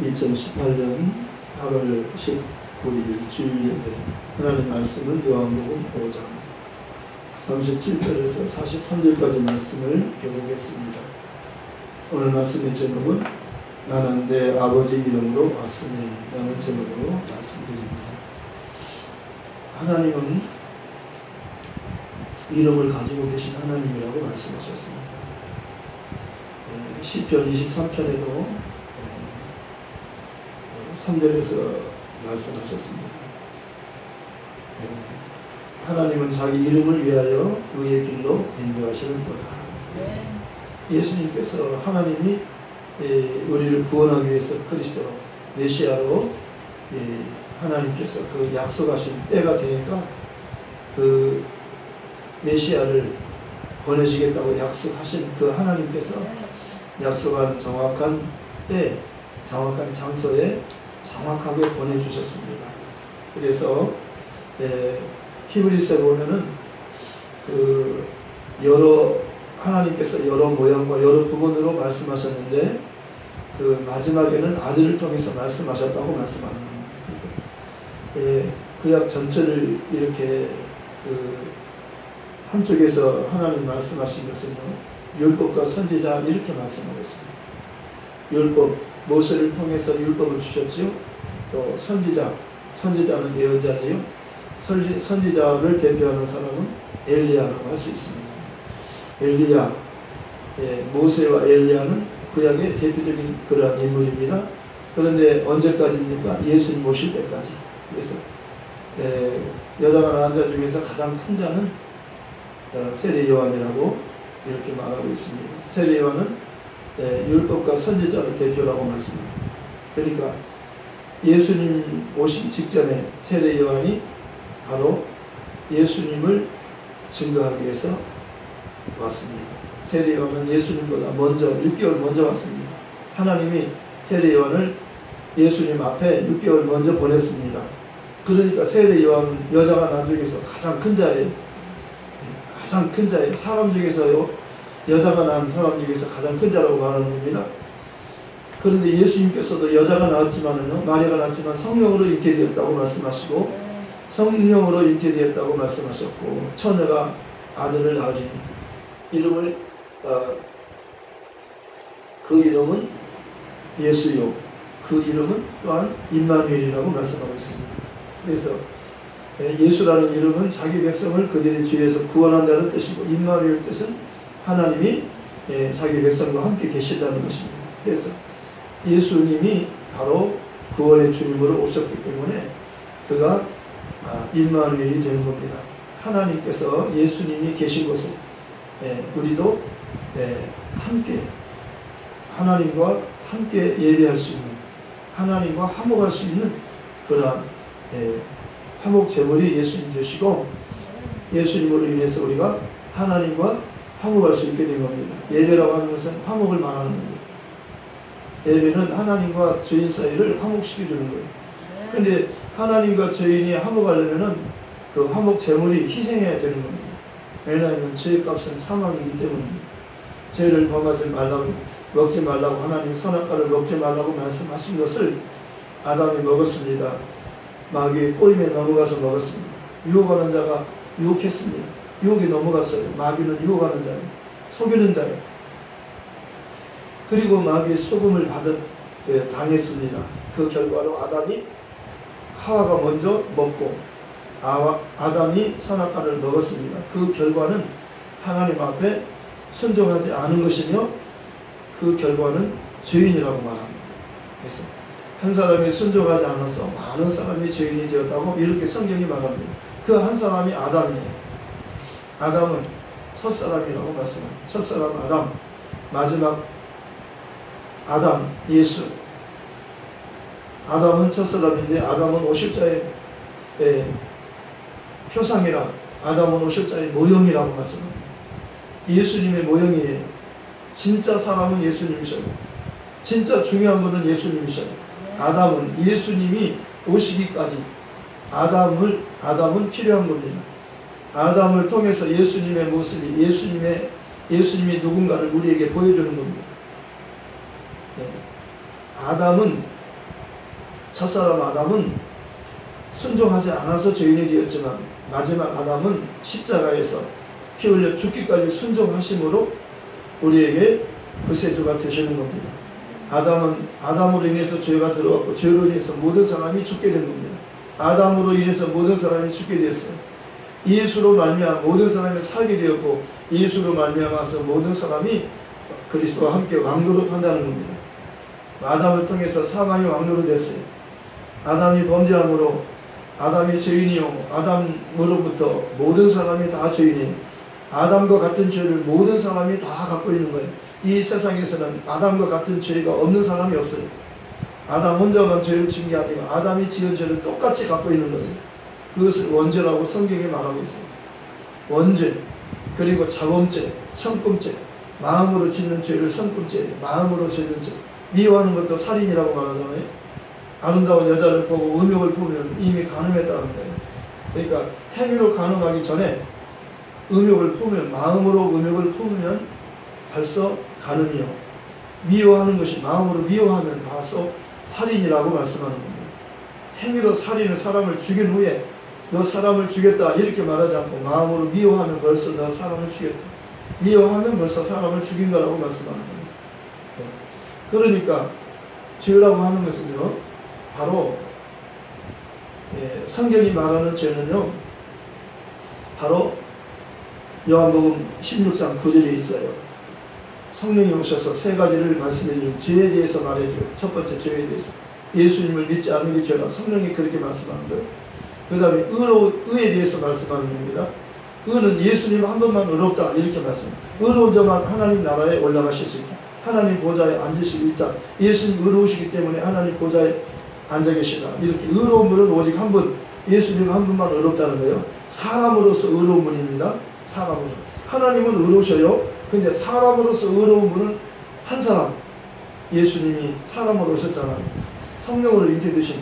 2018년 8월 19일 주일 예배 하나님 말씀을 요한복음 5장 37절에서 43절까지 말씀을 교독했습니다. 오늘 말씀의 제목은 나는 내 아버지 이름으로 왔으니 라는 제목으로 말씀드립니다. 하나님은 이름을 가지고 계신 하나님이라고 말씀하셨습니다. 시편 23편에도 3절에서 말씀하셨습니다. 하나님은 자기 이름을 위하여 의의 길로 인도하시는 거다. 예수님께서 하나님이 우리를 구원하기 위해서 그리스도로 메시아로 하나님께서 그 약속하신 때가 되니까 그 메시아를 보내시겠다고 약속하신 그 하나님께서 약속한 정확한 때, 정확한 장소에 정확하게 보내주셨습니다. 그래서 히브리서에 보면은 그 하나님께서 여러 모양과 여러 부분으로 말씀하셨는데 그 마지막에는 아들을 통해서 말씀하셨다고 말씀하는 겁니다. 구약 전체를 이렇게 그 한쪽에서 하나님 말씀하신 것은요, 율법과 선지자 이렇게 말씀하고 있습니다. 율법, 모세를 통해서 율법을 주셨지요. 또 선지자는 예언자지요. 선지자를 대표하는 사람은 엘리야라고 할 수 있습니다. 엘리야, 모세와 엘리야는 구약의 대표적인 그러한 인물입니다. 그런데 언제까지입니까? 예수님 오실 때까지. 그래서 여자가 낳은 자 중에서 가장 큰 자는 세례 요한이라고 이렇게 말하고 있습니다. 세례 요한은 율법과 선지자를 대표라고 말씀합니다. 그러니까 예수님 오시기 직전에 세례 요한이 바로 예수님을 증거하기 위해서 왔습니다. 세례 요한은 예수님보다 먼저 6개월 먼저 왔습니다. 하나님이 세례 요한을 예수님 앞에 6개월 먼저 보냈습니다. 그러니까 세례 요한은 여자가 난 중에서 가장 큰 자예요. 가장 큰 자예요. 사람 중에서요, 여자가 낳은 사람 중에서 가장 큰 자라고 말하는 겁니다. 그런데 예수님께서도 여자가 낳았지만은요, 마리아가 낳았지만 성령으로 잉태되었다고 말씀하시고, 성령으로 잉태되었다고 말씀하셨고, 처녀가 아들을 낳으리니 이름을 그 이름은 예수요, 그 이름은 또한 임마누엘이라고 말씀하고 있습니다. 그래서 예수라는 이름은 자기 백성을 그들의 죄에서 구원한다는 뜻이고, 임마누엘 뜻은 하나님이 자기 백성과 함께 계신다는 것입니다. 그래서 예수님이 바로 구원의 주님으로 오셨기 때문에 그가 임마누엘이 되는 겁니다. 하나님께서 예수님이 계신 곳에 우리도 함께 하나님과 함께 예배할 수 있는, 하나님과 화목할 수 있는 그러한 화목 제물이 예수님 되시고, 예수님으로 인해서 우리가 하나님과 화목할 수 있게 된 겁니다. 예배라고 하는 것은 화목을 말하는 겁니다. 예배는 하나님과 죄인 사이를 화목시켜주는 거예요. 근데 하나님과 죄인이 화목하려면은 그 화목 제물이 희생해야 되는 겁니다. 왜냐하면 죄의 값은 사망이기 때문입니다. 죄를 범하지 말라고, 먹지 말라고 하나님 선악과를 먹지 말라고 말씀하신 것을 아담이 먹었습니다. 마귀의 꼬임에 넘어가서 먹었습니다. 유혹하는 자가 유혹했습니다. 유혹에 넘어갔어요. 마귀는 유혹하는 자예요. 속이는 자예요. 그리고 마귀의 속음을 당했습니다. 그 결과로 아담이 하와가 먼저 먹고 아담이 선악과를 먹었습니다. 그 결과는 하나님 앞에 순종하지 않은 것이며, 그 결과는 죄인이라고 말합니다. 그래서 한 사람이 순종하지 않아서 많은 사람이 죄인이 되었다고 이렇게 성경이 말합니다. 그 한 사람이 아담이에요. 아담은 첫사람이라고 말씀합니다. 첫사람 아담, 마지막 아담 예수. 아담은 첫사람인데 아담은 오실자의 표상이라, 아담은 오실자의 모형이라고 말씀합니다. 예수님의 모형이에요. 진짜 사람은 예수님이셔요. 진짜 중요한 것은 예수님이셔요. 아담은 예수님이 오시기까지 아담은 필요한 겁니다. 아담을 통해서 예수님의 모습이, 예수님이 누군가를 우리에게 보여주는 겁니다. 아담은 첫사람 아담은 순종하지 않아서 죄인이 되었지만 마지막 아담은 십자가에서 피 흘려 죽기까지 순종하심으로 우리에게 구세주가 되시는 겁니다. 아담으로 인해서 죄가 들어왔고 죄로 인해서 모든 사람이 죽게 된 겁니다. 아담으로 인해서 모든 사람이 죽게 되었어요. 예수로 말미암아 모든 사람이 살게 되었고 예수로 말미암아서 모든 사람이 그리스도와 함께 왕노릇 한다는 겁니다. 아담을 통해서 사망이 왕노릇 됐어요. 아담이 범죄함으로 아담이 죄인이요 아담으로부터 모든 사람이 다 죄인이에요. 아담과 같은 죄를 모든 사람이 다 갖고 있는 거예요. 이 세상에서는 아담과 같은 죄가 없는 사람이 없어요. 아담 혼자만 죄를 지은 게 아니고 아담이 지은 죄를 똑같이 갖고 있는 거예요. 그것을 원죄라고 성경에 말하고 있어요. 원죄, 그리고 자범죄, 성범죄, 마음으로 짓는 죄를 성범죄, 마음으로 짓는 죄, 미워하는 것도 살인이라고 말하잖아요. 아름다운 여자를 보고 음욕을 품으면 이미 간음했다는 거예요. 그러니까 행위로 간음하기 전에 음욕을 품으면, 마음으로 음욕을 품으면 벌써 간음이요. 미워하는 것이 마음으로 미워하면 벌써 살인이라고 말씀하는 겁니다. 행위로 살인은 사람을 죽인 후에 너 사람을 죽였다 이렇게 말하지 않고 마음으로 미워하면 벌써 너 사람을 죽였다. 미워하면 벌써 사람을 죽인 거라고 말씀하는 겁니다. 그러니까 죄라고 하는 것은요, 바로 성경이 말하는 죄는요, 바로 요한복음 16장 9절에 있어요. 성령이 오셔서 세 가지를 말씀해 주는 죄에 대해서 말해줘요. 첫 번째 죄에 대해서 예수님을 믿지 않는 게 죄다. 성령이 그렇게 말씀하는 거예요. 그 다음에 의에 대해서 말씀하는 겁니다. 의는 예수님 한 번만 의롭다 이렇게 말씀. 의로운 자만 하나님 나라에 올라가실 수 있다. 하나님 보좌에 앉을 수 있다. 예수님 의로우시기 때문에 하나님 보좌에 앉아 계시다. 이렇게 의로운 분은 오직 한 분, 예수님 한 분만 의롭다는 거예요. 사람으로서 의로운 분입니다. 사람으로서. 하나님은 의로우셔요. 근데 사람으로서 의로운 분은 한 사람, 예수님이 사람으로 오셨잖아요. 성령으로 잉태되신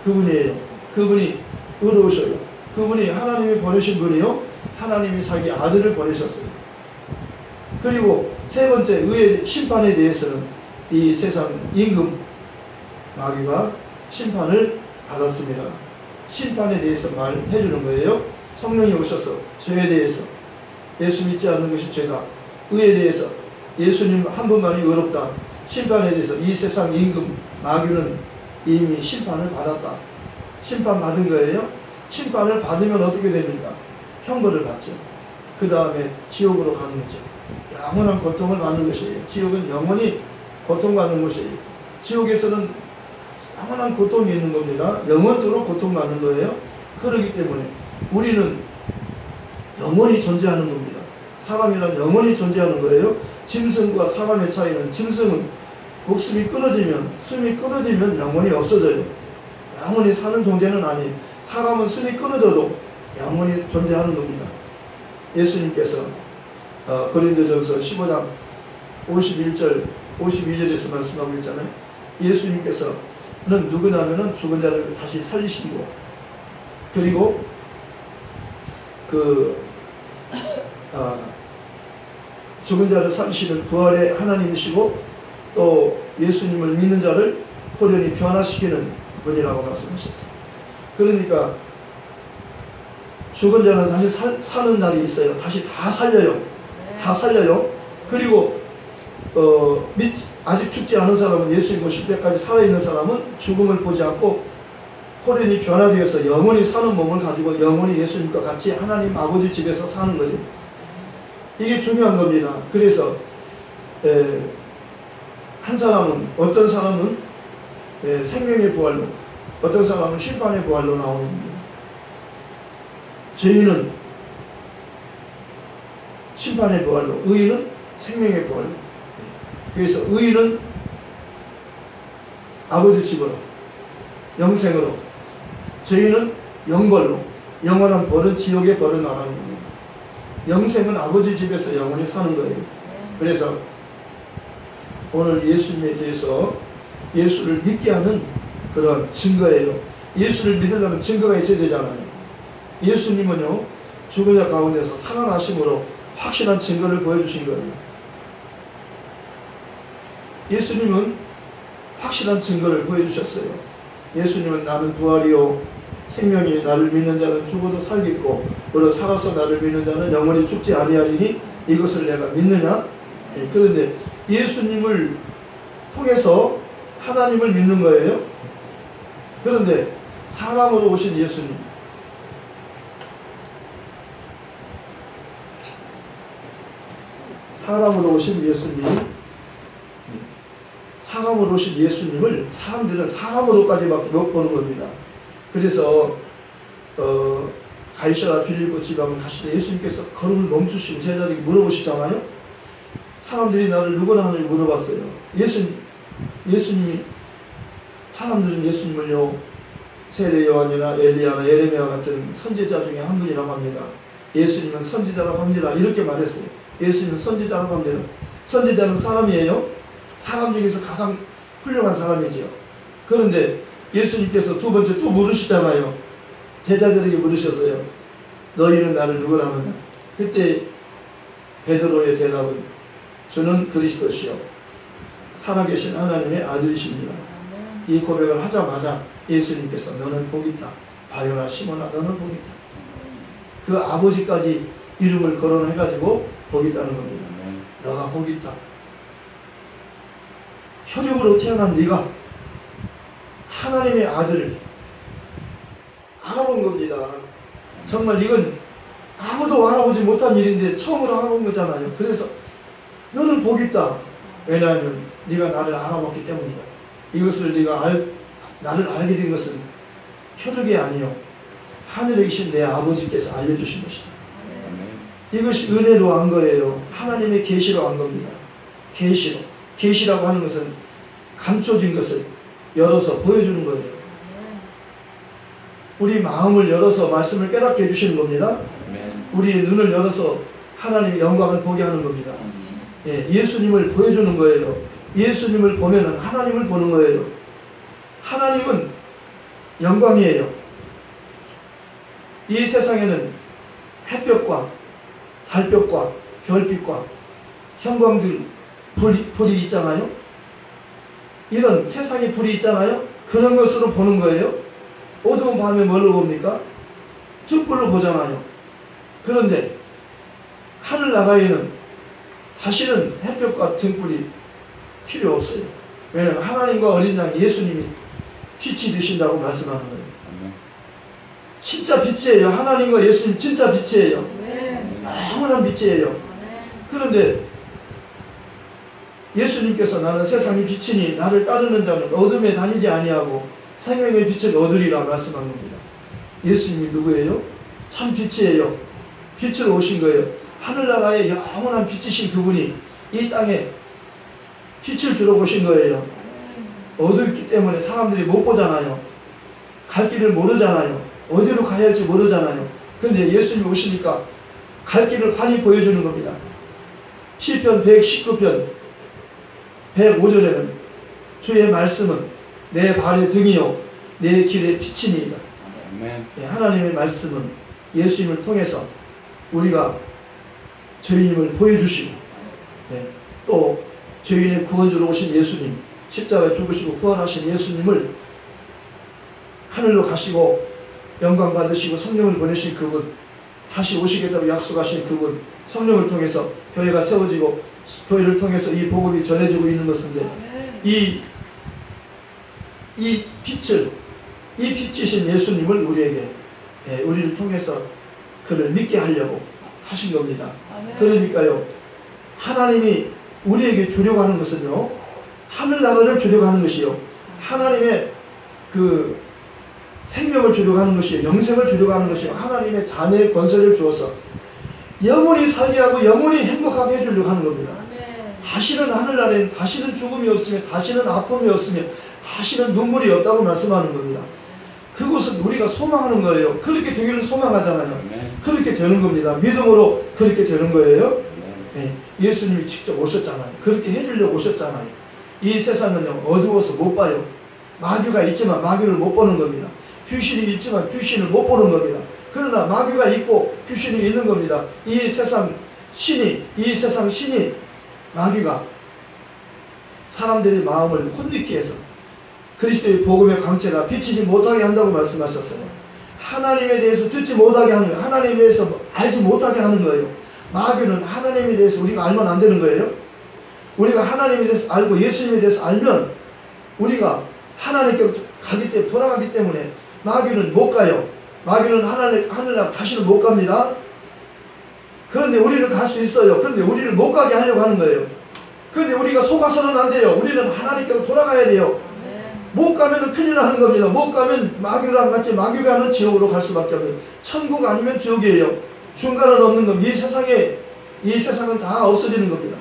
그분이에요. 그분이 의로우셔요. 그분이 하나님이 보내신 분이요, 하나님이 자기 아들을 보내셨어요. 그리고 세 번째, 의의 심판에 대해서는 이 세상 임금 마귀가 심판을 받았습니다. 심판에 대해서 말해 주는 거예요. 성령이 오셔서 죄에 대해서, 예수 믿지 않는 것이 죄다. 의에 대해서 예수님 한 분만이 의롭다. 심판에 대해서 이 세상 임금 마귀는 이미 심판을 받았다. 심판 받은 거예요. 심판을 받으면 어떻게 됩니까? 형벌을 받죠. 그 다음에 지옥으로 가는 거죠. 영원한 고통을 받는 것이에요. 지옥은 영원히 고통받는 곳이에요. 지옥에서는 영원한 고통이 있는 겁니다. 영원토록 고통받는 거예요. 그렇기 때문에 우리는 영원히 존재하는 겁니다. 사람이란 영원히 존재하는 거예요. 짐승과 사람의 차이는, 짐승은 목숨이 끊어지면, 숨이 끊어지면 영원히 없어져요. 영원히 사는 존재는 아니에요. 사람은 숨이 끊어져도 영원히 존재하는 겁니다. 예수님께서 고린도전서 15장 51절 52절에서 말씀하고 있잖아요. 예수님께서는 누구냐면은 죽은 자를 다시 살리시고, 그리고 죽은 자를 살리시는 부활의 하나님이시고, 또 예수님을 믿는 자를 호련히 변화시키는 분이라고 말씀하셨어요. 그러니까 죽은 자는 다시 사는 날이 있어요. 다시 다 살려요. 다 살려요. 그리고 아직 죽지 않은 사람은, 예수님 오실 때까지 살아있는 사람은 죽음을 보지 않고 호련히 변화되어서 영원히 사는 몸을 가지고 영원히 예수님과 같이 하나님 아버지 집에서 사는 거예요. 이게 중요한 겁니다. 그래서 한 사람은, 어떤 사람은 생명의 부활로, 어떤 사람은 심판의 부활로 나오는 겁니다. 죄인은 심판의 부활로, 의인은 생명의 부활로. 그래서 의인은 아버지 집으로, 영생으로, 죄인은 영벌로, 영원한 벌은 지옥의 벌을 말하는 겁니다. 영생은 아버지 집에서 영원히 사는 거예요. 그래서 오늘 예수님에 대해서, 예수를 믿게 하는 그런 증거예요. 예수를 믿으려면 증거가 있어야 되잖아요. 예수님은요, 죽은 자 가운데서 살아나심으로 확실한 증거를 보여주신 거예요. 예수님은 확실한 증거를 보여주셨어요. 예수님은 나는 부활이요 생명이 나를 믿는 자는 죽어도 살겠고 오늘 살아서 나를 믿는 자는 영원히 죽지 아니하리니 이것을 내가 믿느냐? 예, 그런데 예수님을 통해서 하나님을 믿는 거예요. 그런데 사람으로 오신 예수님, 사람으로 오신 예수님을 사람들은 사람으로까지밖에 못 보는 겁니다. 그래서 가이사랴 빌립보 지방을 가시되 예수님께서 걸음을 멈추시고 제자들에게 물어보시잖아요. 사람들이 나를 누구나 하는지 물어봤어요. 예수님이 사람들은 예수님을요 세례 요한이나 엘리야나 예레미야 같은 선지자 중에 한 분이라고 합니다. 예수님은 선지자라고 합니다. 이렇게 말했어요. 예수님은 선지자라고 합니다. 선지자는 사람이에요. 사람 중에서 가장 훌륭한 사람이지요. 그런데 예수님께서 두 번째 또 물으시잖아요. 제자들에게 물으셨어요. 너희는 나를 누구라 하느냐? 그때 베드로의 대답은 주는 그리스도시요 살아계신 하나님의 아들이십니다. 이 고백을 하자마자 예수님께서 너는 복이 있다. 바요나 시몬아 너는 복이 있다. 그 아버지까지 이름을 거론해가지고 복이 있다는 겁니다. 너가 복이 있다. 혈육으로 태어난 네가 하나님의 아들을 알아본 겁니다. 정말 이건 아무도 알아보지 못한 일인데 처음으로 알아본 거잖아요. 그래서 너는 복이 있다. 왜냐하면 네가 나를 알아봤기 때문이다. 이것을 네가 나를 알게 된 것은 혈육이 아니요 하늘에 계신 내 아버지께서 알려주신 것이다. 이것이 은혜로 한 거예요. 하나님의 계시로 한 겁니다. 계시로. 계시라고 하는 것은 감춰진 것을 열어서 보여주는 거예요. 우리 마음을 열어서 말씀을 깨닫게 해주시는 겁니다. 우리의 눈을 열어서 하나님의 영광을 보게 하는 겁니다. 예, 예수님을 보여주는 거예요. 예수님을 보면은 하나님을 보는 거예요. 하나님은 영광이에요. 이 세상에는 햇볕과 달볕과 별빛과 형광들 불이 있잖아요. 이런 세상에 불이 있잖아요. 그런 것으로 보는 거예요. 어두운 밤에 뭘로 봅니까? 등불로 보잖아요. 그런데 하늘나라에는 다시는 햇볕과 등불이 필요 없어요. 왜냐하면 하나님과 어린 양 예수님이 빛이 되신다고 말씀하는 거예요. 진짜 빛이에요. 하나님과 예수님 진짜 빛이에요. 영원한 빛이에요. 그런데 예수님께서 나는 세상의 빛이니 나를 따르는 자는 어둠에 다니지 아니하고 생명의 빛을 얻으리라 말씀한 겁니다. 예수님이 누구예요? 참 빛이에요. 빛으로 오신 거예요. 하늘나라의 영원한 빛이신 그분이 이 땅에 빛을 주러 오신 거예요. 어둡기 때문에 사람들이 못 보잖아요. 갈 길을 모르잖아요. 어디로 가야 할지 모르잖아요. 근데 예수님이 오시니까 갈 길을 환히 보여주는 겁니다. 시편 119편 105절에는 주의 말씀은 내 발의 등이요 내 길의 빛이니이다. 네, 하나님의 말씀은 예수님을 통해서 우리가 죄인임을 보여주시고 네, 또 죄인의 구원주로 오신 예수님 십자가에 죽으시고 부활하신 예수님을 하늘로 가시고 영광 받으시고 성령을 보내신 그분 다시 오시겠다고 약속하신 그분 성령을 통해서 교회가 세워지고 교회를 통해서 이 복음이 전해지고 있는 것인데 이 빛이신 예수님을 우리에게 우리를 통해서 그를 믿게 하려고 하신 겁니다. 그러니까요 하나님이 우리에게 주려고 하는 것은요 하늘나라를 주려고 하는 것이요 하나님의 그 생명을 주려고 하는 것이요 영생을 주려고 하는 것이요 하나님의 자녀의 권세를 주어서 영원히 살게 하고 영원히 행복하게 해주려고 하는 겁니다. 다시는 하늘나라에는 다시는 죽음이 없으며 다시는 아픔이 없으며 다시는 눈물이 없다고 말씀하는 겁니다. 그것은 우리가 소망하는 거예요. 그렇게 되기를 소망하잖아요. 그렇게 되는 겁니다. 믿음으로 그렇게 되는 거예요. 네. 예수님이 직접 오셨잖아요. 그렇게 해주려고 오셨잖아요. 이 세상은요 어두워서 못 봐요. 마귀가 있지만 마귀를 못 보는 겁니다. 귀신이 있지만 귀신을 못 보는 겁니다. 그러나 마귀가 있고 귀신이 있는 겁니다. 이 세상 신이 마귀가 사람들의 마음을 혼미케 해서 그리스도의 복음의 광채가 비치지 못하게 한다고 말씀하셨어요. 하나님에 대해서 듣지 못하게 하는 거예요. 하나님에 대해서 알지 못하게 하는 거예요. 마귀는 하나님에 대해서 우리가 알면 안 되는 거예요. 우리가 하나님에 대해서 알고 예수님에 대해서 알면 우리가 하나님께로 가기 때문에 돌아가기 때문에 마귀는 못 가요. 마귀는 하늘나라 다시는 못 갑니다. 그런데 우리는 갈 수 있어요. 그런데 우리를 못 가게 하려고 하는 거예요. 그런데 우리가 속아서는 안 돼요. 우리는 하나님께로 돌아가야 돼요. 못 가면 큰일 나는 겁니다. 못 가면 마귀랑 같이 마귀가 하는 지옥으로 갈 수밖에 없는, 천국 아니면 지옥이에요. 중간은 없는 겁니다. 이 세상은 다 없어지는 겁니다.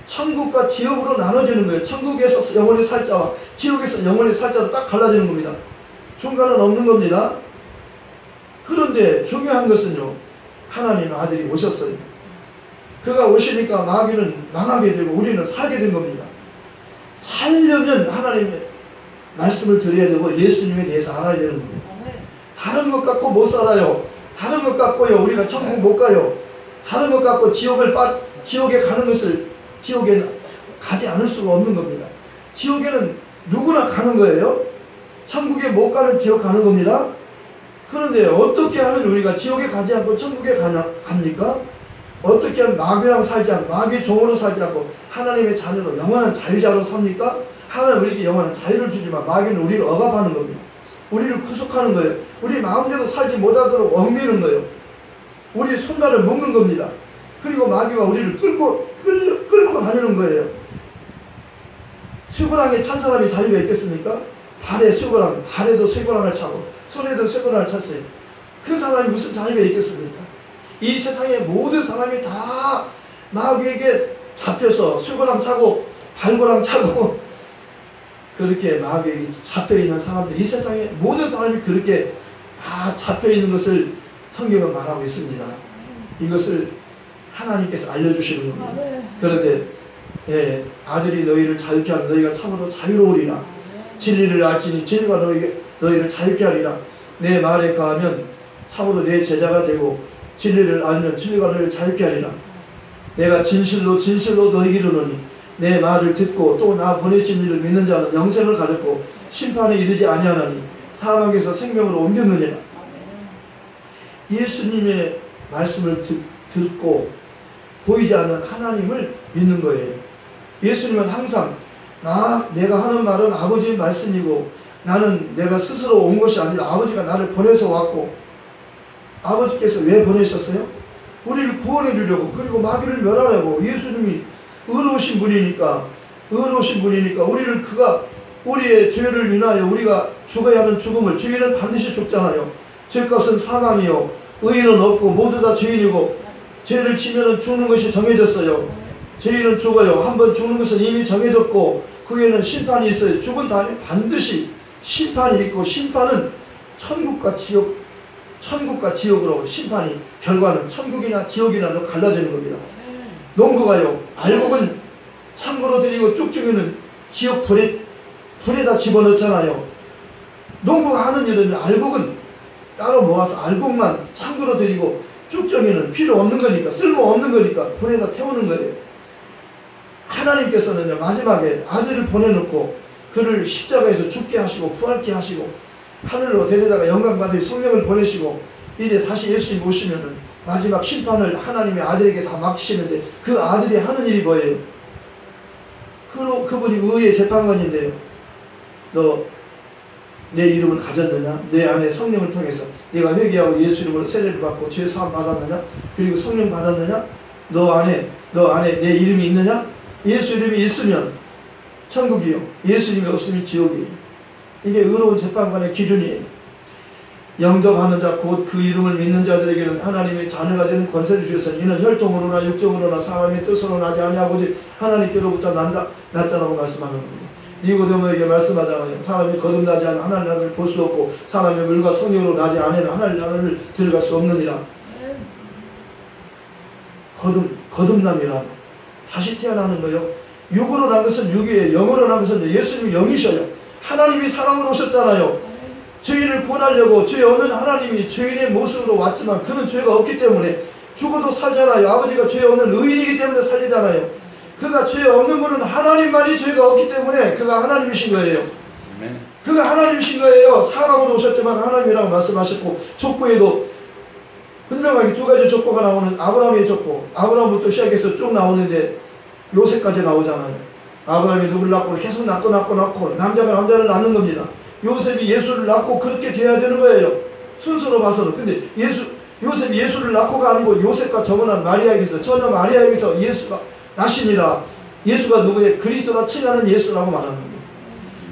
천국과 지옥으로 나눠지는 거예요. 천국에서 영원히 살 자와 지옥에서 영원히 살 자로 딱 갈라지는 겁니다. 중간은 없는 겁니다. 그런데 중요한 것은요, 하나님의 아들이 오셨어요. 그가 오시니까 마귀는 망하게 되고 우리는 살게 된 겁니다. 살려면 하나님의 말씀을 들어야 되고 예수님에 대해서 알아야 되는 겁니다. 다른 것 갖고 못 살아요. 다른 것 갖고요 우리가 천국 못 가요. 다른 것 갖고 지옥에 가는 것을, 지옥에 가지 않을 수가 없는 겁니다. 지옥에는 누구나 가는 거예요. 천국에 못 가면 지옥 가는 겁니다. 그런데 어떻게 하면 우리가 지옥에 가지 않고 천국에 갑니까? 어떻게 하면 마귀랑 살지 않고 마귀의 종으로 살지 않고 하나님의 자녀로 영원한 자유자로 삽니까? 하나님 우리에게 영원한 자유를 주지만 마귀는 우리를 억압하는 겁니다. 우리를 구속하는 거예요. 우리 마음대로 살지 못하도록 얽매는 거예요. 우리 손발을 묶는 겁니다. 그리고 마귀가 우리를 끌고 다니는 거예요. 쇠고랑에 찬 사람이 자유가 있겠습니까? 발에 쇠고랑, 발에도 쇠고랑을 차고 손에도 쇠고랑을 찼어요. 그 사람이 무슨 자유가 있겠습니까? 이 세상의 모든 사람이 다 마귀에게 잡혀서 쇠고랑 차고 발고랑 차고 그렇게 마귀에게 잡혀있는 사람들, 이 세상의 모든 사람이 그렇게 다 잡혀있는 것을 성경은 말하고 있습니다. 이것을 하나님께서 알려주시는 겁니다. 그런데 아들이 너희를 자유케 하면 너희가 참으로 자유로우리라. 진리를 알지니 진리가 너희를 자유케 하리라. 내 말에 거하면 참으로 내 제자가 되고 진리를 알면 진리가 너희를 자유케 하리라. 내가 진실로 너희에게 이르노니 내 말을 듣고 또 나 보내신 이를 믿는 자는 영생을 가졌고 심판에 이르지 아니하나니 사망에서 생명으로 옮겼느니라. 예수님의 말씀을 듣고 보이지 않는 하나님을 믿는 거예요. 예수님은 항상 내가 하는 말은 아버지의 말씀이고 나는 내가 스스로 온 것이 아니라 아버지가 나를 보내서 왔고, 아버지께서 왜 보내셨어요? 우리를 구원해 주려고, 그리고 마귀를 멸하려고. 예수님이 의로우신 분이니까 우리의 죄를 인하여 우리가 죽어야 하는 죽음을, 죄인은 반드시 죽잖아요. 죄값은 사망이요 의인은 없고 모두 다 죄인이고 죄를 지면은 죽는 것이 정해졌어요. 죄인은 죽어요. 한번 죽는 것은 이미 정해졌고 그 후에는 심판이 있어요. 죽은 다음에 반드시 심판이 있고, 심판은 천국과 지옥으로 심판이, 결과는 천국이나 지옥이나 갈라지는 겁니다. 농부가요 알곡은 창고로 들이고 쭉쭉이는 지옥 불에다 집어넣잖아요. 농부가 하는 일은 알곡은 따로 모아서 알곡만 창고로 들이고 쭉정이는 필요 없는 거니까, 쓸모 없는 거니까 불에다 태우는 거예요. 하나님께서는 마지막에 아들을 보내놓고 그를 십자가에서 죽게 하시고 부활케 하시고 하늘로 데려다가 영광 받으 성령을 보내시고 이제 다시 예수님 오시면은 마지막 심판을 하나님의 아들에게 다 맡기시는데 그 아들이 하는 일이 뭐예요? 그분이 의의 재판관인데요. 너 내 이름을 가졌느냐? 내 안에 성령을 통해서 네가 회개하고 예수 이름으로 세례를 받고 죄 사함 받았느냐? 그리고 성령 받았느냐? 너 안에 내 이름이 있느냐? 예수 이름이 있으면 천국이요, 예수님이 없으면 지옥이에요. 이게 의로운 재판관의 기준이에요. 영접하는 자 곧 그 이름을 믿는 자들에게는 하나님의 자녀가 되는 권세를 주셨으니 이는 혈통으로나 육정으로나 사람의 뜻으로 나지 아니하고 오직 하나님께로부터 났다라고 말씀하는 겁니다. 니고데모에게 말씀하잖아요. 사람이 거듭나지 않은 하나님 나라를 볼 수 없고 사람의 물과 성령으로 나지 않으면 하나님 나라를 들어갈 수 없느니라. 거듭남이란 다시 태어나는 거예요. 육으로 난 것은 육이에요. 영으로 난 것은 예수님이 영이셔요. 하나님이 사랑으로 오셨잖아요. 죄인을 구원하려고, 죄 없는 하나님이 죄인의 모습으로 왔지만 그는 죄가 없기 때문에 죽어도 살잖아요. 아버지가 죄 없는 의인이기 때문에 살리잖아요. 그가 죄 없는 분은 하나님만이 죄가 없기 때문에 그가 하나님이신 거예요. 그가 하나님이신 거예요. 사람으로 오셨지만 하나님이라고 말씀하셨고, 족보에도 분명하게 두 가지 족보가 나오는 아브라함의 족보, 아브라함부터 시작해서 쭉 나오는데 요셉까지 나오잖아요. 아브라함이 누구를 낳고 계속 낳고 남자가 남자를 낳는 겁니다. 요셉이 예수를 낳고 그렇게 돼야 되는 거예요. 순서로 봐서는. 근데 요셉이 예수를 낳고가 아니고 요셉과 저번한 마리아에게서, 처녀 마리아에게서 예수가 나시니라. 예수가 누구의 그리스도라 칭하는 예수라고 말하는 겁니다.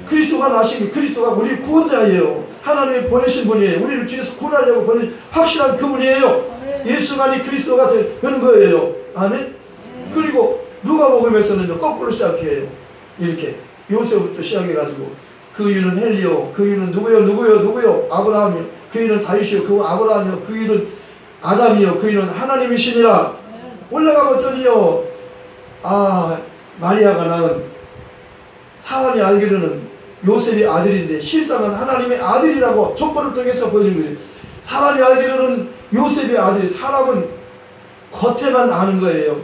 그리스도가 나시니 그리스도가 우리 구원자예요. 하나님이 보내신 분이에요. 우리를 주에서 구원하려고 보내신 확실한 그분이에요. 예수만이 그리스도가 되는 거예요. 아멘. 그리고 누가복음에서는요 거꾸로 시작해요. 이렇게 요셉부터 시작해가지고 그 이유는 헬리오, 그 이유는 누구요? 아브라함이요. 그 이유는 다윗이요, 그 아브라함이요. 그 이유는 아담이요, 그 이유는 하나님이시니라. 올라가봤더니요, 마리아가 낳은, 사람이 알기로는 요셉의 아들인데 실상은 하나님의 아들이라고 족보를 통해서 보여준 거죠. 사람이 알기로는 요셉의 아들이, 사람은 겉에만 아는 거예요.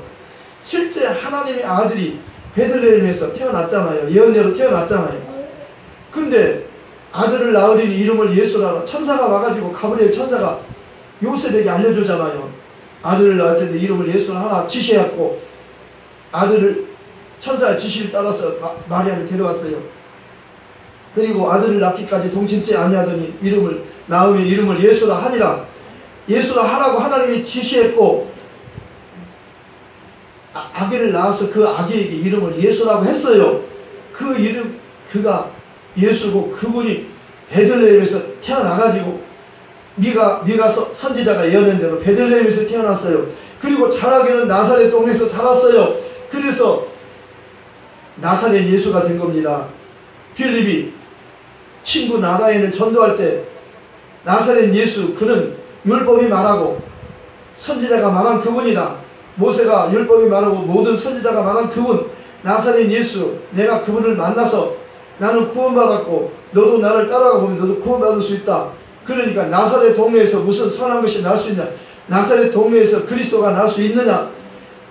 실제 하나님의 아들이 베들레헴에서 태어났잖아요. 예언대로 태어났잖아요. 근데 아들을 낳으리니 이름을 예수라라. 천사가 와가지고 가브리엘 천사가 요셉에게 알려주잖아요. 아들을 낳을 텐데 이름을 예수라 하라 지시했고, 아들을 천사의 지시를 따라서 마리아를 데려왔어요. 그리고 아들을 낳기까지 동침지 아니하더니 낳으면 이름을 예수라 하니라. 예수라 하라고 하나님이 지시했고, 아기를 낳아서 그 아기에게 이름을 예수라고 했어요. 그 이름, 그가 예수고 그분이 베들레헴에서 태어나가지고 미가 선지자가 예언한 대로 베들레헴에서 태어났어요. 그리고 자라기는 나사렛 동네에서 자랐어요. 그래서 나사렛 예수가 된 겁니다. 빌립이 친구 나다엔을 전도할 때 나사렛 예수, 그는 율법이 말하고 선지자가 말한 그분이다. 모세가 율법이 말하고 모든 선지자가 말한 그분, 나사렛 예수, 내가 그분을 만나서 나는 구원받았고 너도 나를 따라가 보면 너도 구원받을 수 있다. 그러니까 나사렛 동네에서 무슨 선한 것이 날 수 있냐? 나사렛 동네에서 그리스도가 날 수 있느냐?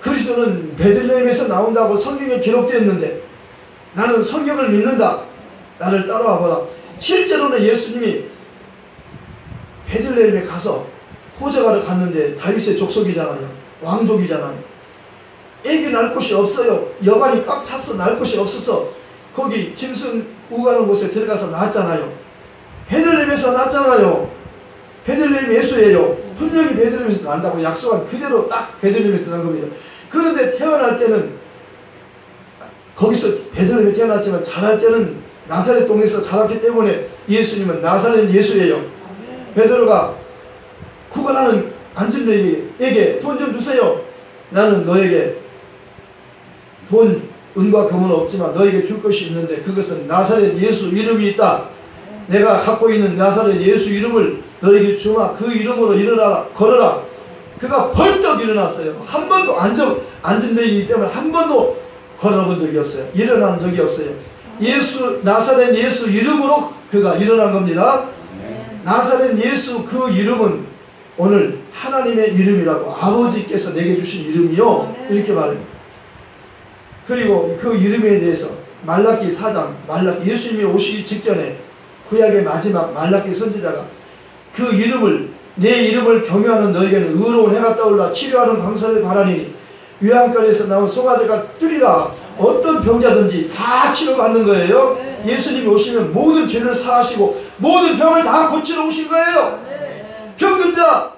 그리스도는 베들레헴에서 나온다고 성경에 기록되어 있는데 나는 성경을 믿는다. 나를 따라와 보라. 실제로는 예수님이 베들레헴에 가서 호적하러 갔는데 다윗의 족속이잖아요. 왕족이잖아요. 애기 낳을 곳이 없어요. 여관이 꽉 찼어. 낳을 곳이 없어서 거기 짐승 우가는 곳에 들어가서 낳았잖아요. 베들레헴에서 낳았잖아요. 베들레헴 예수예요. 분명히 베들레헴에서 난다고 약속한 그대로 딱 베들레헴에서 난 겁니다. 그런데 태어날 때는 거기서 베들레헴에 태어났지만 자랄 때는 나사렛 동네에서 자랐기 때문에 예수님은 나사렛 예수예요. 베드로가 구걸하는 안진뱅이에게 돈 좀 주세요. 나는 너에게 은과 금은 없지만 너에게 줄 것이 있는데 그것은 나사렛 예수 이름이 있다. 내가 갖고 있는 나사렛 예수 이름을 너에게 주마. 그 이름으로 일어나라. 걸어라. 그가 벌떡 일어났어요. 한 번도 안진뱅이이기 때문에 한 번도 걸어본 적이 없어요. 일어난 적이 없어요. 나사렛 예수 이름으로 그가 일어난 겁니다. 나사렛 예수 그 이름은 오늘 하나님의 이름이라고, 아버지께서 내게 주신 이름이요. 이렇게 말해요. 그리고 그 이름에 대해서 말라기 4장, 예수님이 오시기 직전에 구약의 마지막 말라기 선지자가 그 이름을, 내 이름을 경외하는 너에게는 의로운 해가 떠올라 치료하는 광선을 바라리니 유황가에서 나온 송아지가 뜨리라. 어떤 병자든지 다 치료받는 거예요. 예수님이 오시면 모든 죄를 사하시고 모든 병을 다 고치러 오신 거예요. 병든 자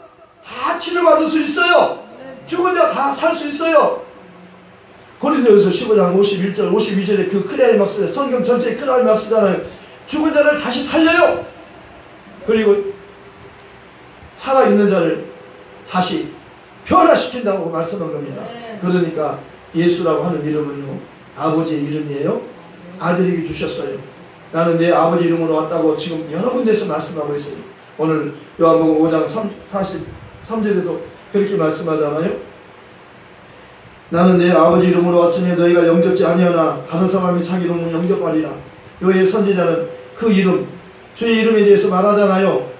다 치료받을 수 있어요. 죽은 자 다 살 수 있어요. 고린도전서 15장 51절 52절에 그 클라이막스, 성경 전체의 클라이막스잖아요. 죽은 자를 다시 살려요. 그리고 살아있는 자를 다시 변화시킨다고 말씀한 겁니다. 그러니까 예수라고 하는 이름은요, 아버지의 이름이에요. 아들에게 주셨어요. 나는 내 아버지 이름으로 왔다고 지금 여러 군데서 말씀하고 있어요. 오늘 요한복음 5장 43절에도 그렇게 말씀하잖아요. 나는 내 아버지 이름으로 왔으니 너희가 영접지 아니하나 다른 사람이 자기 이름은 영접하리라. 요의 선지자는 그 이름, 주의 이름에 대해서 말하잖아요.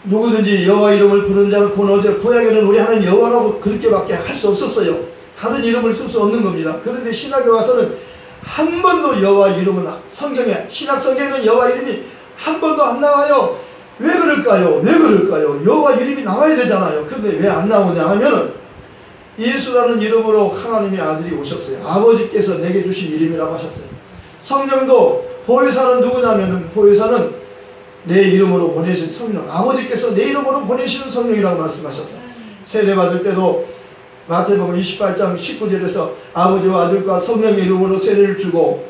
누구든지 여호와 이름을 부르는 자는 구원 얻으리라. 구약에는 우리 하나님 여호와라고 그렇게밖에 할 수 없었어요. 다른 이름을 쓸 수 없는 겁니다. 그런데 신약에 와서는 한 번도 여호와 이름은 성경에, 신약 성경에는 여호와 이름이 한 번도 안 나와요. 왜 그럴까요? 왜 그럴까요? 여호와 이름이 나와야 되잖아요. 근데 왜 안 나오냐 하면은 예수라는 이름으로 하나님의 아들이 오셨어요. 아버지께서 내게 주신 이름이라고 하셨어요. 성령도 보혜사는 누구냐면은 보혜사는 내 이름으로 보내신 성령, 아버지께서 내 이름으로 보내시는 성령이라고 말씀하셨어요. 세례받을 때도 마태복음 28장 19절에서 아버지와 아들과 성령의 이름으로 세례를 주고,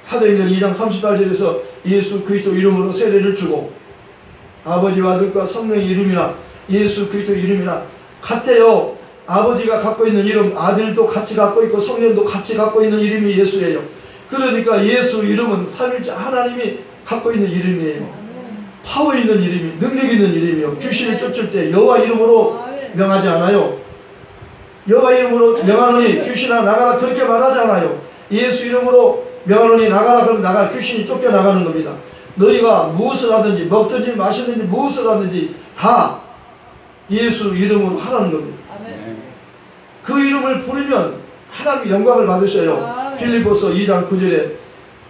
사도행전 2장 38절에서 예수 그리스도 이름으로 세례를 주고, 아버지와 아들과 성령의 이름이나 예수 그리스도 이름이나 같아요. 아버지가 갖고 있는 이름, 아들도 같이 갖고 있고 성령도 같이 갖고 있는 이름이 예수예요. 그러니까 예수 이름은 삼위일체 하나님이 갖고 있는 이름이에요. 파워 있는 이름이, 능력 있는 이름이요. 귀신을 쫓을 때 여호와 이름으로 명하지 않아요. 여호와 이름으로 명하노니 귀신아 나가라 그렇게 말하지 않아요. 예수 이름으로 명하노니 나가라 그러면 나가, 귀신이 쫓겨나가는 겁니다. 너희가 무엇을 하든지 먹든지 마시든지 무엇을 하든지 다 예수 이름으로 하라는 겁니다. 그 이름을 부르면 하나님의 영광을 받으셔요. 빌립보서 2장 9절에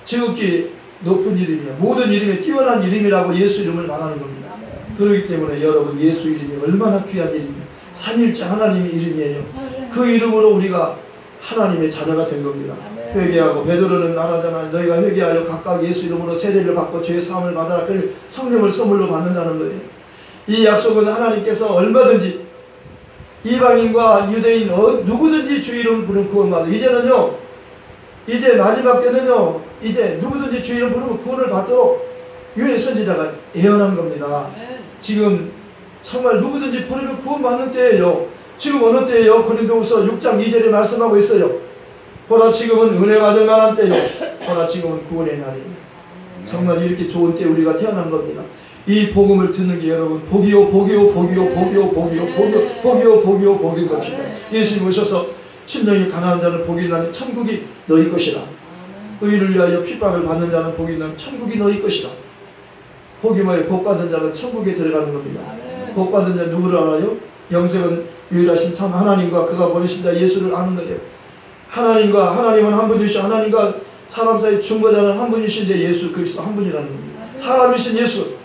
지극히 높은 이름이요 모든 이름에 뛰어난 이름이라고 예수 이름을 말하는 겁니다. 그렇기 때문에 여러분 예수 이름이 얼마나 귀한 이름이에요. 삼위일체 하나님의 이름이에요. 그 이름으로 우리가 하나님의 자녀가 된 겁니다. 회개하고 베드로는 말하잖아요. 너희가 회개하여 각각 예수 이름으로 세례를 받고 죄 사함을 받아라. 그걸 성령을 선물로 받는다는 거예요. 이 약속은 하나님께서 얼마든지 이방인과 유대인 누구든지 주 이름 부르면 구원받아. 이제는요, 이제 마지막 때는요, 이제 누구든지 주 이름 부르면 구원을 받도록 요엘 선지자가 예언한 겁니다. 지금 정말 누구든지 부르면 구원받는 때예요. 지금 어느 때예요? 고린도후서 6장 2절에 말씀하고 있어요. 보라 지금은 은혜 받을 만한 때요. 보라 지금은 구원의 날이에요. 정말 이렇게 좋은 때 우리가 태어난 겁니다. 이 복음을 듣는 게 여러분 복이요 복이요 복이요 복이요 복이요 복이요 복이요 복이요 복인 것입니다. 예수님 오셔서 심령이 가난한 자는 복이 나니 천국이 너희 것이라. 의를 위하여 핍박을 받는 자는 복이 나니 천국이 너희 것이라. 복이 뭐예요? 복 받은 자는 천국에 들어가는 겁니다. 복 받은 자는 누구를 알아요? 영생은 유일하신 참 하나님과 그가 보내신 자 예수를 아는 거예요. 하나님은 한 분이시오. 하나님과 사람 사이 중보자는 한 분이신데 예수 그리스도 한 분이라는 겁니다. 사람이신 예수,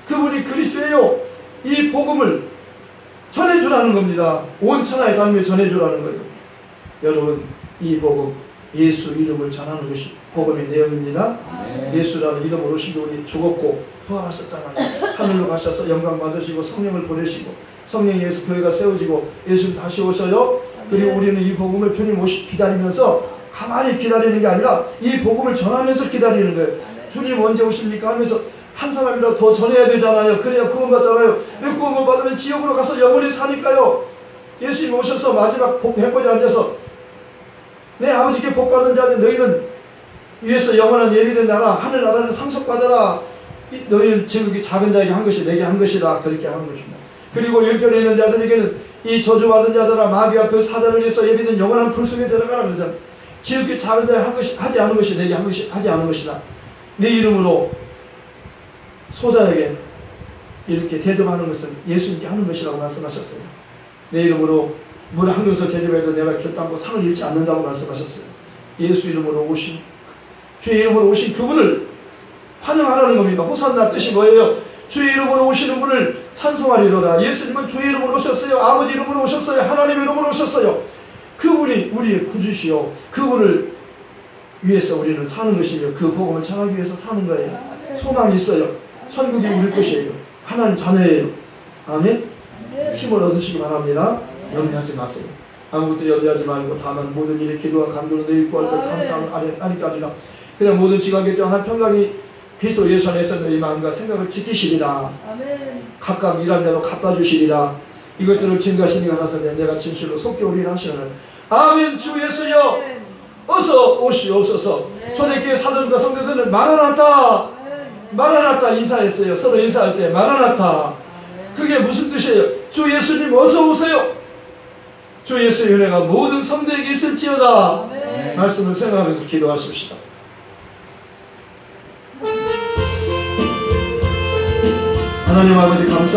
그분이 그리스도예요. 이 복음을 전해주라는 겁니다. 온 천하에 다니며 전해주라는 거예요. 여러분 이 복음 예수 이름을 전하는 것이 복음의 내용입니다. 예수라는 이름으로 오신 분이 죽었고 부활하셨잖아요. 하늘로 가셔서 영광 받으시고 성령을 보내시고 성령에 의해서 교회가 세워지고 예수님 다시 오셔요. 그리고 우리는 이 복음을 주님 기다리면서 가만히 기다리는 게 아니라 이 복음을 전하면서 기다리는 거예요. 주님 언제 오십니까 하면서 한 사람이라도 더 전해야 되잖아요. 그래야 구원받잖아요. 왜 구원을 받으면 지옥으로 가서 영원히 사니까요. 예수님 오셔서 마지막 백보좌에 앉아서 내 아버지께 복받는 자는 너희는 위에서 영원한 예비된 나라 하늘나라를 상속받아라. 너희는 지극히 작은 자에게 한 것이 내게 한 것이다. 그렇게 하는 것입니다. 그리고 왼편에 있는 자들에게는 이 저주받은 자들아 마귀와 그 사단을 위해서 예비된 영원한 불속에 들어가라 그러잖아요. 지극히 작은 자에 하지 않은 것이 내게 하지 않은 것이다. 내 이름으로 소자에게 이렇게 대접하는 것은 예수님께 하는 것이라고 말씀하셨어요. 내 이름으로 물 한 그릇을 대접해도 내가 결단코 상을 잃지 않는다고 말씀하셨어요. 예수 이름으로 오신, 주의 이름으로 오신 그분을 환영하라는 겁니다. 호산나 뜻이 뭐예요? 주의 이름으로 오시는 분을 찬송하리로다. 예수님은 주의 이름으로 오셨어요. 아버지 이름으로 오셨어요. 하나님 이름으로 오셨어요. 그분이 우리의 구주시요. 그분을 위해서 우리는 사는 것이며 그 복음을 전하기 위해서 사는 거예요. 소망이 있어요. 천국이 우리 것이에요. 하나님 자녀예요. 아멘. 힘을 얻으시기 바랍니다. 염려하지 마세요. 아무것도 염려하지 말고 다만 모든 일에 기도와 간구로 너희 구할 것 감사하니까 아니라 그냥 모든 지각에 또한 평강이 그리스도 예수 안에서 너희 마음과 생각을 지키시리라. 아멘. 각각 일한 대로 갚아주시리라. 이것들을 증거하시니 가라서 내가 진실로 속히 오리라 하시는 아멘. 주 예수여 어서 오시옵소서. 초대교회 사도들과 성도들은 마라나타 마라나타 인사했어요. 서로 인사할 때 마라나타. 그게 무슨 뜻이에요? 주 예수님 어서 오세요. 주 예수의 은혜가 모든 성도에게 있을지어다. 아멘. 말씀을 생각하면서 기도하십시다. 하나님 아버지 감사